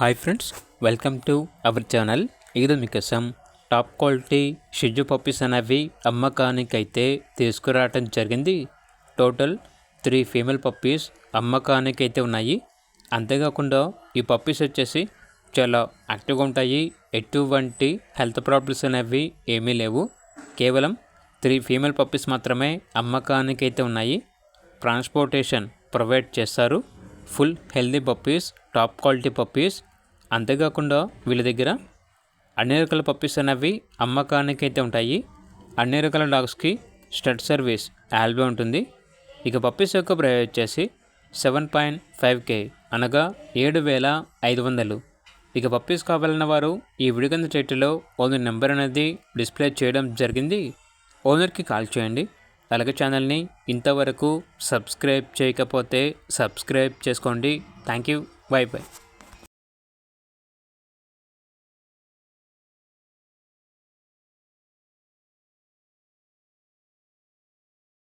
Hi friends, welcome to our channel. ఇది మీకోసం top quality షిజు puppies అనేవి అమ్మకానికి అయితే తీసుకురావటం జరిగింది. టోటల్ 3 ఫీమేల్ పప్పీస్ అమ్మకానికి అయితే ఉన్నాయి. అంతేకాకుండా ఈ పప్పీస్ వచ్చేసి చాలా యాక్టివ్గా ఉంటాయి. ఎటువంటి హెల్త్ ప్రాబ్లమ్స్ అనేవి ఏమీ లేవు. కేవలం 3 ఫీమేల్ పప్పీస్ మాత్రమే అమ్మకానికి అయితే ఉన్నాయి. ట్రాన్స్పోర్టేషన్ ప్రొవైడ్ చేస్తారు. Full healthy puppies, top quality puppies. అంతేకాకుండా వీళ్ళ దగ్గర అన్ని రకాల పప్పీస్ అనేవి అమ్మకానికి అయితే ఉంటాయి. అన్ని రకాల డాగ్స్కి స్టడ్ సర్వీస్ ఆల్బీ ఉంటుంది. ఇక పప్పీస్ యొక్క ప్రైస్ వచ్చేసి 7.5K అనగా 7,500. ఇక పప్పీస్ కావాలన్న వారు ఈ వీడియో కింద టైటిల్లో ఓనర్ నెంబర్ అనేది డిస్ప్లే చేయడం జరిగింది. ఓనర్కి కాల్ చేయండి. అలాగే ఛానల్ని ఇంతవరకు సబ్స్క్రైబ్ చేయకపోతే సబ్స్క్రైబ్ చేసుకోండి. Thank you. By by.